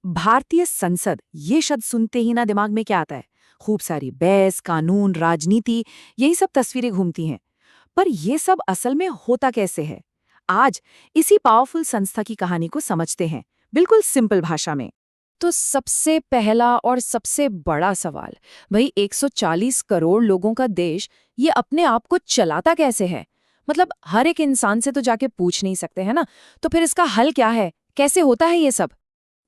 भारतीय संसद ये शब्द सुनते ही ना दिमाग में क्या आता है? खूब सारी बहस, कानून, राजनीति, यही सब तस्वीरें घूमती हैं। पर ये सब असल में होता कैसे है? आज इसी पावरफुल संस्था की कहानी को समझते हैं, बिल्कुल सिंपल भाषा में। तो सबसे पहला और सबसे बड़ा सवाल, भाई 140 करोड़ लोगों का देश, ये अपने आप को चलाता कैसे है? मतलब हर एक इंसान से तो जाके पूछ नहीं सकते है ना। तो फिर इसका हल क्या है? कैसे होता है ये सब?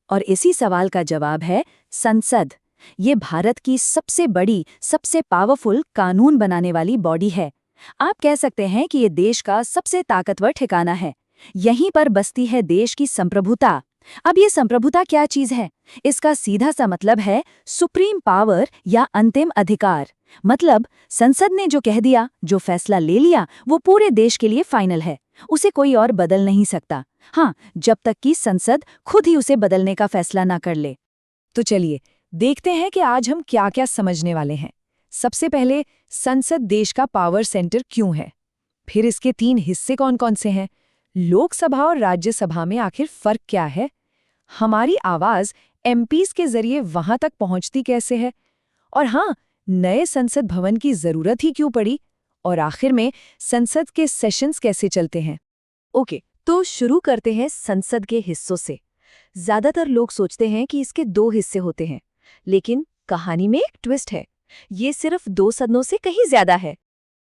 और इसी सवाल का जवाब है संसद। ये भारत की सबसे बड़ी, सबसे पावरफुल कानून बनाने वाली बॉडी है। आप कह सकते हैं कि ये देश का सबसे ताकतवर ठिकाना है। यहीं पर बसती है देश की संप्रभुता। अब ये संप्रभुता क्या चीज है? इसका सीधा सा मतलब है सुप्रीम पावर या अंतिम अधिकार। मतलब संसद ने जो कह दिया, जो फैसला ले लिया, वो पूरे देश के लिए फाइनल है। उसे कोई और बदल नहीं सकता। हाँ, जब तक कि संसद खुद ही उसे बदलने का फैसला ना कर ले। तो चलिए देखते हैं कि आज हम क्या क्या समझने वाले हैं। सबसे पहले, संसद देश का पावर सेंटर क्यों है? फिर इसके 3 हिस्से कौन कौन से हैं? लोकसभा और राज्यसभा में आखिर फर्क क्या है? हमारी आवाज एमपीज के जरिए वहां तक पहुंचती कैसे है? और हाँ, नए संसद भवन की जरूरत ही क्यों पड़ी? और आखिर में संसद के सेशंस कैसे चलते हैं? ओके, तो शुरू करते हैं संसद के हिस्सों से। ज्यादातर लोग सोचते हैं कि इसके 2 हिस्से होते हैं, लेकिन कहानी में एक ट्विस्ट है। ये सिर्फ 2 सदनों से कहीं ज्यादा है।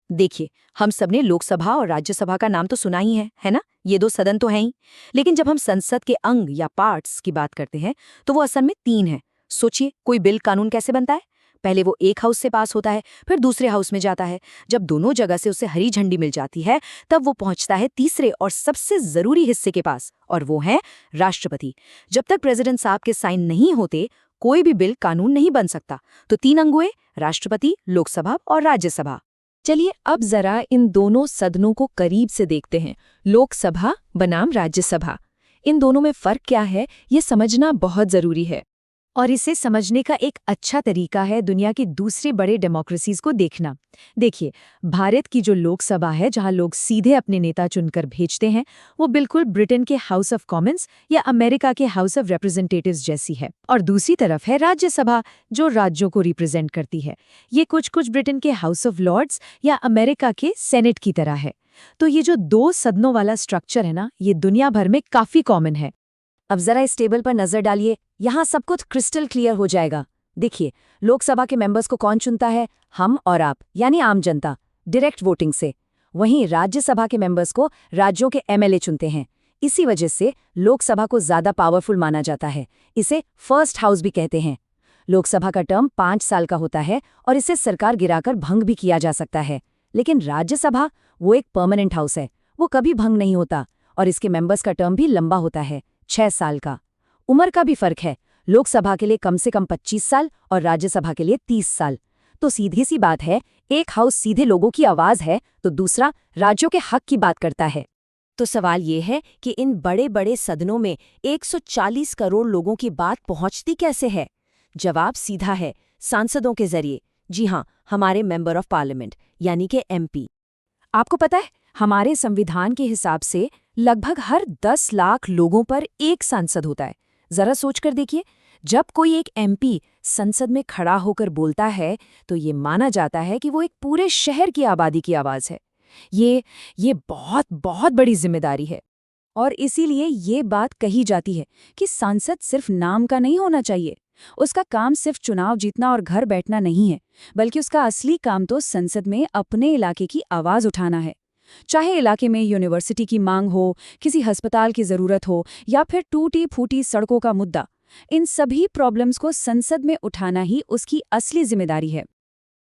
देखिए, हम सबने लोकसभा और राज्यसभा का नाम तो सुना ही है ना? ये 2 सदन तो हैं ही। लेकिन जब हम संसद के अंग या पार्ट्स की बात करते हैं, तो वो असल में 3 हैं। सोचिए, कोई बिल कानून कैसे बनता है? पहले वो एक हाउस से पास होता है, फिर दूसरे हाउस में जाता है। जब दोनों जगह से उसे हरी झंडी मिल जाती है, तब वो पहुंचता है तीसरे और सबसे जरूरी हिस्से के पास, और वो है राष्ट्रपति। जब तक प्रेसिडेंट साहब के साइन नहीं होते, कोई भी बिल कानून नहीं बन सकता। तो 3 अंग हुए: राष्ट्रपति, लोकसभा और राज्यसभा। चलिए अब जरा इन दोनों सदनों को करीब से देखते हैं। लोकसभा बनाम राज्यसभा, इन दोनों में फर्क क्या है, ये समझना बहुत जरूरी है। और इसे समझने का एक अच्छा तरीका है दुनिया की दूसरी बड़े डेमोक्रेसीज को देखना। देखिए, भारत की जो लोकसभा है, जहां लोग सीधे अपने नेता चुनकर भेजते हैं, वो बिल्कुल ब्रिटेन के हाउस ऑफ कॉमन्स या अमेरिका के हाउस ऑफ रिप्रेजेंटेटिव्स जैसी है। और दूसरी तरफ है राज्यसभा, जो राज्यों को रिप्रेजेंट करती है। ये कुछ कुछ ब्रिटेन के हाउस ऑफ लॉर्ड्स या अमेरिका के सेनेट की तरह है। तो ये जो 2 सदनों वाला स्ट्रक्चर है ना, ये दुनिया भर में काफी कॉमन है। अब जरा इस टेबल पर नजर डालिए, यहाँ सब कुछ क्रिस्टल क्लियर हो जाएगा। देखिए, लोकसभा के मेंबर्स को कौन चुनता है? हम और आप, यानी आम जनता, डायरेक्ट वोटिंग से। वहीं राज्यसभा के मेंबर्स को राज्यों के एमएलए चुनते हैं। इसी वजह से लोकसभा को ज्यादा पावरफुल माना जाता है। इसे फर्स्ट हाउस भी कहते हैं। लोकसभा का टर्म 5 साल का होता है और इसे सरकार गिराकर भंग भी किया जा सकता है। लेकिन राज्यसभा, वो एक परमानेंट हाउस है, वो कभी भंग नहीं होता, और इसके मेंबर्स का टर्म भी लंबा होता है, 6 साल का। उम्र का भी फर्क है, लोकसभा के लिए कम से कम 25 साल और राज्यसभा के लिए 30 साल। तो सीधी सी बात है, एक हाउस सीधे लोगों की आवाज है, तो दूसरा राज्यों के हक की बात करता है। तो सवाल ये है कि इन बड़े बड़े सदनों में 140 करोड़ लोगों की बात पहुंचती कैसे है? जवाब सीधा है, सांसदों के जरिए। जी हाँ, हमारे मेंबर ऑफ पार्लियामेंट, यानी कि एमपी। आपको पता है, हमारे संविधान के हिसाब से लगभग हर 10 लाख लोगों पर एक सांसद होता है। जरा सोचकर देखिए, जब कोई एक एमपी संसद में खड़ा होकर बोलता है, तो ये माना जाता है कि वो एक पूरे शहर की आबादी की आवाज है। ये बहुत बहुत बड़ी जिम्मेदारी है। और इसीलिए ये बात कही जाती है कि सांसद सिर्फ नाम का नहीं होना चाहिए। उसका काम सिर्फ चुनाव जीतना और घर बैठना नहीं है, बल्कि उसका असली काम तो संसद में अपने इलाके की आवाज उठाना है। चाहे इलाके में यूनिवर्सिटी की मांग हो, किसी अस्पताल की जरूरत हो, या फिर टूटी फूटी सड़कों का मुद्दा, इन सभी प्रॉब्लम्स को संसद में उठाना ही उसकी असली जिम्मेदारी है।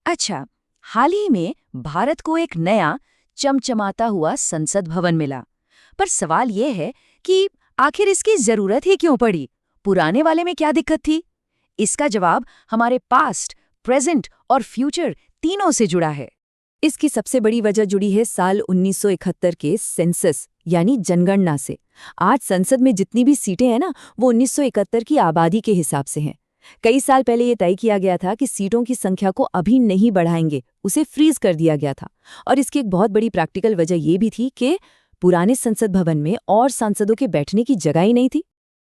अच्छा, हाल ही में भारत को एक नया चमचमाता हुआ संसद भवन मिला। पर सवाल ये है कि आखिर इसकी जरूरत ही क्यों पड़ी? पुराने वाले में क्या दिक्कत थी? इसका जवाब हमारे पास्ट, प्रेजेंट और फ्यूचर तीनों से जुड़ा है। इसकी सबसे बड़ी वजह जुड़ी है साल 1971 के सेंसस यानी जनगणना से। आज संसद में जितनी भी सीटें हैं ना, वो 1971 की आबादी के हिसाब से हैं। कई साल पहले ये तय किया गया था कि सीटों की संख्या को अभी नहीं बढ़ाएंगे, उसे फ्रीज कर दिया गया था। और इसकी एक बहुत बड़ी प्रैक्टिकल वजह ये भी थी कि पुराने संसद भवन में और सांसदों के बैठने की जगह ही नहीं थी।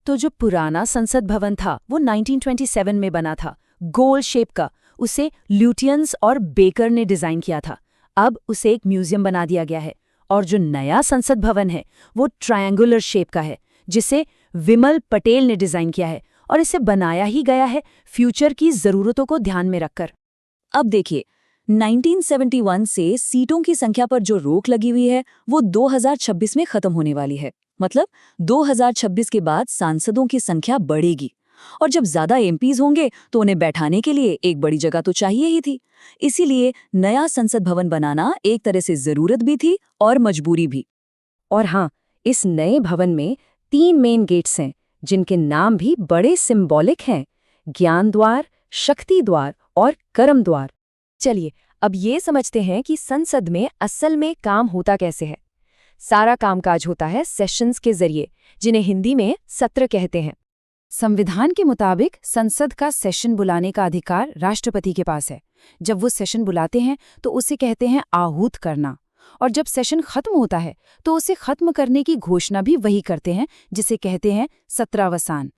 तो जो पुराना संसद भवन था वो 1927 में बना था, गोल शेप का। उसे ल्यूटियंस और बेकर ने डिजाइन किया था। अब उसे एक म्यूजियम बना दिया गया है। और जो नया संसद भवन है वो ट्रायंगुलर शेप का है, जिसे विमल पटेल ने डिजाइन किया है, और इसे बनाया ही गया है फ्यूचर की जरूरतों को ध्यान में रखकर। अब देखिए, 1971 से सीटों की संख्या पर जो रोक लगी हुई है वो 2026 में खत्म होने वाली है। मतलब 2026 के बाद सांसदों की संख्या बढ़ेगी, और जब ज्यादा एमपीज होंगे तो उन्हें बैठाने के लिए एक बड़ी जगह तो चाहिए ही थी। इसीलिए नया संसद भवन बनाना एक तरह से जरूरत भी थी और मजबूरी भी। और हाँ, इस नए भवन में 3 मेन गेट्स हैं, जिनके नाम भी बड़े सिंबॉलिक हैं: ज्ञान द्वार, शक्ति द्वार और कर्म द्वार। चलिए अब ये समझते हैं कि संसद में असल में काम होता कैसे है। सारा कामकाज होता है सेशंस के जरिए, जिन्हें हिंदी में सत्र कहते हैं। संविधान के मुताबिक संसद का सेशन बुलाने का अधिकार राष्ट्रपति के पास है। जब वो सेशन बुलाते हैं तो उसे कहते हैं आहूत करना, और जब सेशन खत्म होता है तो उसे खत्म करने की घोषणा भी वही करते हैं, जिसे कहते हैं सत्रावसान।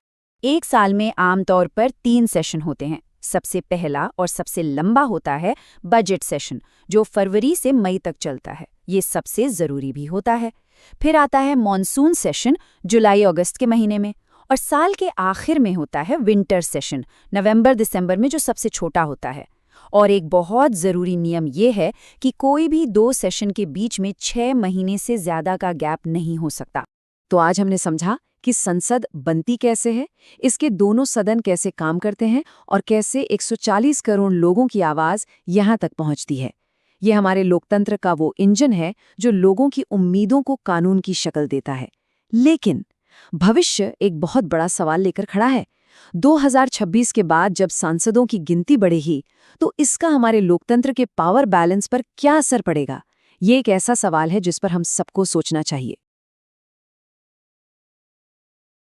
एक साल में आमतौर पर 3 सेशन होते हैं। सबसे पहला और सबसे लंबा होता है बजट सेशन, जो फरवरी से मई तक चलता है। ये सबसे जरूरी भी होता है। फिर आता है मॉनसून सेशन, जुलाई अगस्त के महीने में, और साल के आखिर में होता है विंटर सेशन, नवंबर दिसंबर में, जो सबसे छोटा होता है। और एक बहुत ज़रूरी नियम ये है कि कोई भी 2 सेशन के बीच में 6 महीने से ज़्यादा का गैप नहीं हो सकता। तो आज हमने समझा कि संसद बनती कैसे है, इसके दोनों सदन कैसे काम करते हैं और कैसे 140 करोड़ लोगों की आवाज़ यहाँ तक पहुँचती है। ये हमारे लोकतंत्र का वो इंजन है जो लोगों की उम्मीदों को कानून की शक्ल देता है। लेकिन भविष्य एक बहुत बड़ा सवाल लेकर खड़ा है। 2026 के बाद जब सांसदों की गिनती बढ़ेगी तो इसका हमारे लोकतंत्र के पावर बैलेंस पर क्या असर पड़ेगा? ये एक ऐसा सवाल है जिस पर हम सबको सोचना चाहिए।